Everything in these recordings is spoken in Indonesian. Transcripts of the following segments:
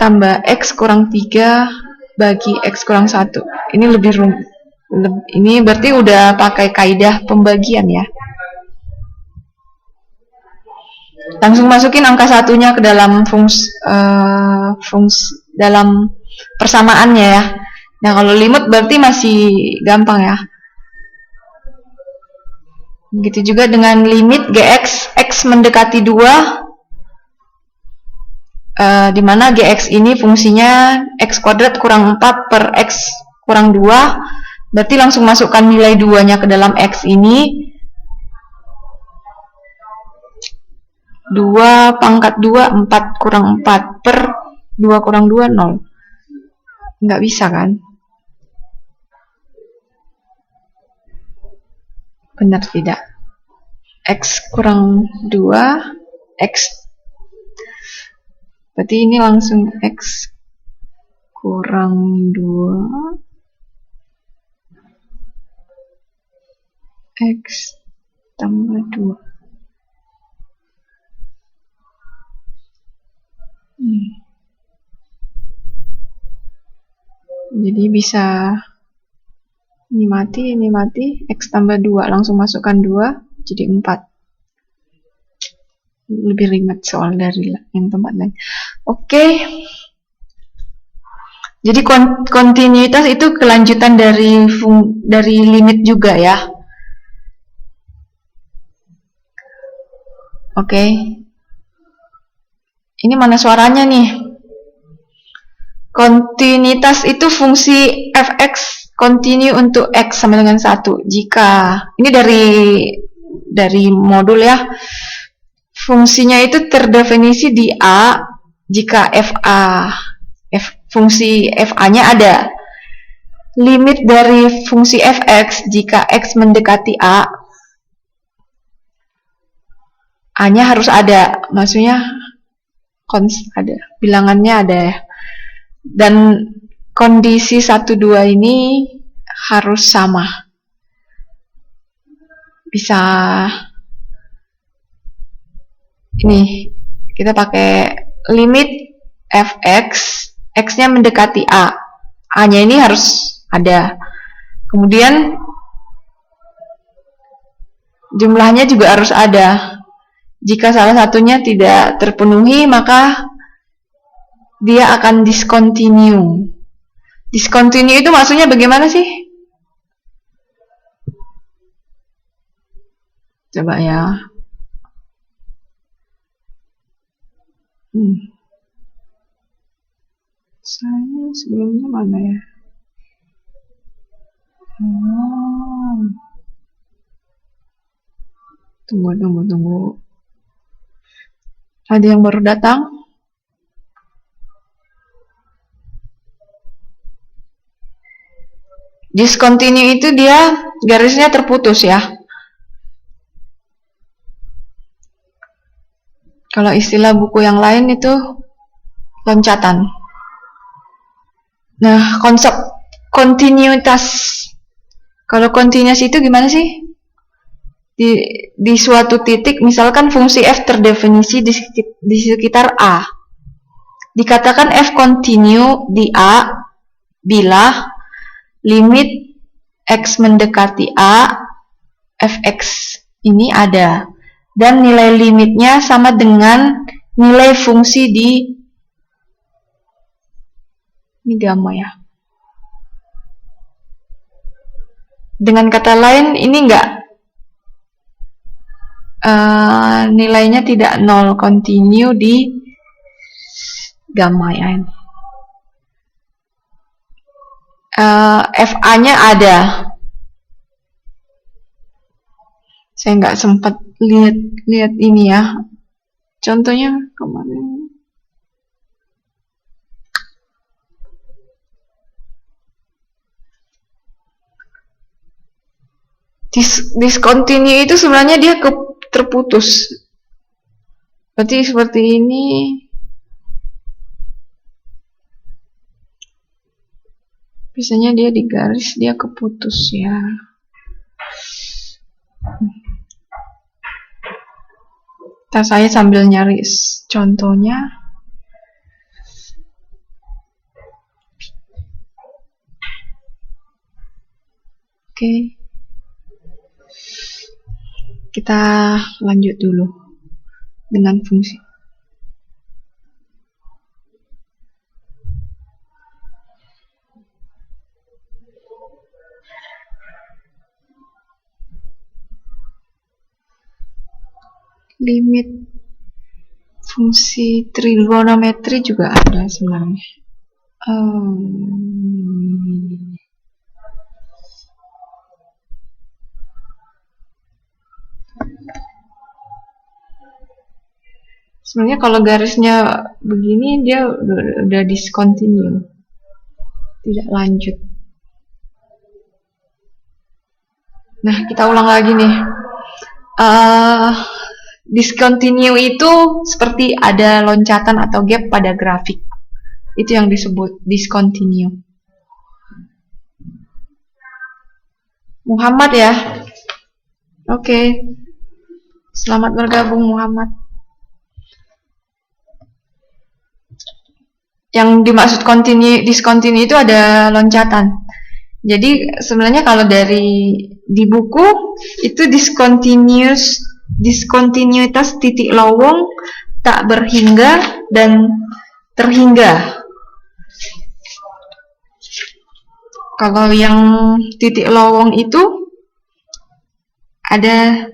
tambah X kurang 3 bagi X kurang 1. Ini ini berarti udah pakai kaidah pembagian ya. Langsung masukin angka satunya ke dalam dalam persamaannya ya. Nah, kalau limit berarti masih gampang ya. Begitu juga dengan limit Gx, X mendekati 2, di mana Gx ini fungsinya X kuadrat kurang 4 per X kurang 2, berarti langsung masukkan nilai 2-nya ke dalam X ini. 2 pangkat 2, 4 kurang 4 per 2 kurang 2, 0. Nggak bisa kan? Benar tidak? X kurang 2, X. Berarti ini langsung X kurang 2, X tambah 2. Jadi bisa ini mati, X tambah 2, langsung masukkan 2, jadi 4. Lebih ringan soal dari yang tempat lain. Oke. Jadi kontinuitas itu kelanjutan dari limit juga ya. Oke. Ini mana suaranya nih? Kontinuitas itu fungsi fx continue untuk x sama dengan 1. Jika ini dari modul ya. Fungsinya itu terdefinisi di A jika fungsi fa-nya ada. Limit dari fungsi fx jika x mendekati A-nya harus ada. Maksudnya ada, bilangannya ada ya. Dan kondisi 1, 2 ini harus sama. Bisa ini kita pakai limit fx, x-nya mendekati A-nya ini harus ada. Kemudian jumlahnya juga harus ada. Jika salah satunya tidak terpenuhi, maka dia akan discontinue. Discontinue itu maksudnya bagaimana sih? Coba ya. Saya sebelumnya mana ya? Tunggu. Ada yang baru datang? Discontinue itu dia garisnya terputus ya. Kalau istilah buku yang lain itu loncatan. Nah, konsep kontinuitas. Kalau kontinuitas itu gimana sih? Di suatu titik, misalkan fungsi f terdefinisi di sekitar A. Dikatakan f continue di A bila limit x mendekati A, fx ini ada. Dan nilai limitnya sama dengan nilai fungsi ini gamma ya. Dengan kata lain, ini enggak nilainya tidak 0, continue di gamma ya. FA-nya ada. Saya nggak sempat lihat ini ya. Contohnya kemarin. Discontinue itu sebenarnya dia terputus. Berarti seperti ini. Biasanya dia di garis, dia keputus ya. Saya sambil nyari contohnya. Oke. Kita lanjut dulu dengan fungsi. Limit fungsi trigonometri juga ada sebenarnya. Sebenarnya kalau garisnya begini dia udah discontinue, tidak lanjut. Nah, kita ulang lagi nih. Discontinue itu seperti ada loncatan atau gap pada grafik. Itu yang disebut discontinue. Muhammad ya. Oke. Selamat bergabung Muhammad. Yang dimaksud discontinue itu ada loncatan. Jadi sebenarnya kalau di buku itu diskontinuitas titik lowong, tak berhingga, dan terhingga. Kalau yang titik lowong itu ada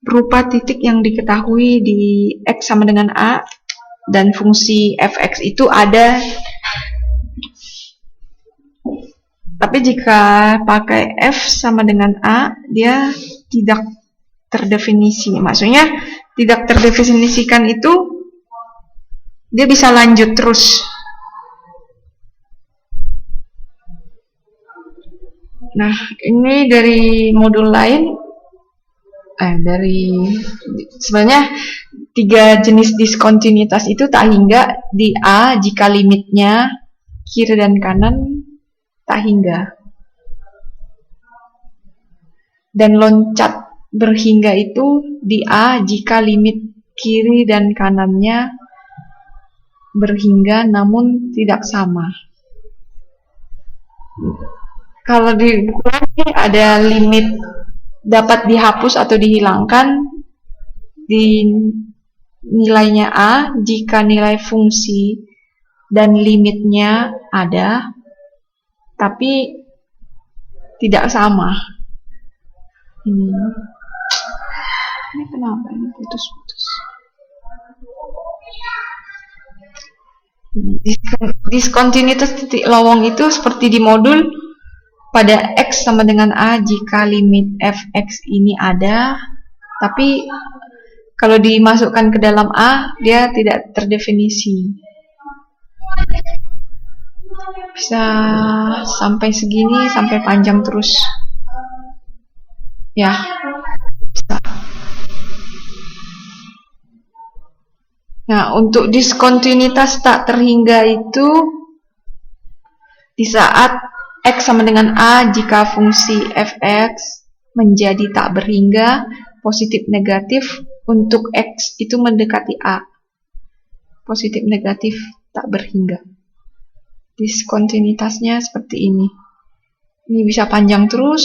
berupa titik yang diketahui di X sama dengan A, dan fungsi fx itu ada. Tapi jika pakai f sama dengan a, dia tidak terdefinisi. Maksudnya tidak terdefinisikan itu dia bisa lanjut terus. Nah, ini dari modul lain. Sebenarnya 3 jenis diskontinuitas itu tak hingga di A jika limitnya kiri dan kanan tak hingga. Dan loncat berhingga itu di A jika limit kiri dan kanannya berhingga namun tidak sama. Kalau di buku ini ada limit dapat dihapus atau dihilangkan di nilainya A jika nilai fungsi dan limitnya ada tapi tidak sama. Ini kenapa ini putus-putus? Diskontinuitas titik lowong itu seperti di modul pada X sama dengan A jika limit fx ini ada, tapi kalau dimasukkan ke dalam A dia tidak terdefinisi. Bisa sampai segini, sampai panjang terus ya, bisa. Nah, untuk diskontinuitas tak terhingga itu di saat X sama dengan A jika fungsi fx menjadi tak berhingga, positif negatif untuk X itu mendekati A. Positif negatif tak berhingga. Diskontinuitasnya seperti ini. Ini bisa panjang terus,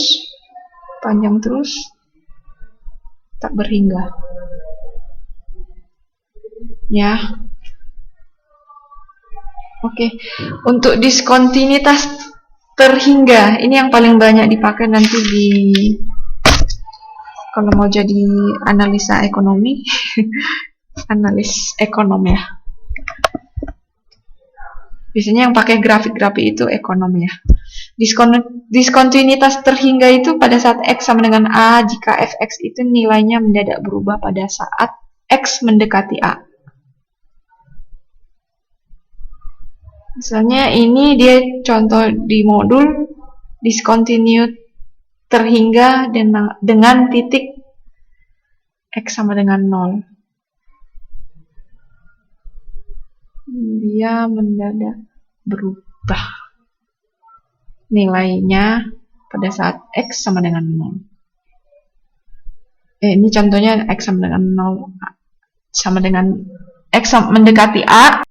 tak berhingga. Ya. Oke. Untuk diskontinuitas terhingga, ini yang paling banyak dipakai nanti kalau mau jadi analisa ekonomi. Analis ekonom ya. Biasanya yang pakai grafik-grafik itu ekonom ya. Diskontinuitas terhingga itu pada saat X sama dengan A jika fx itu nilainya mendadak berubah pada saat X mendekati A. Misalnya ini dia contoh di modul discontinued terhingga dengan titik X sama dengan 0. Dia mendadak berubah nilainya pada saat X sama dengan 0. Ini contohnya X sama dengan 0 sama dengan X mendekati A.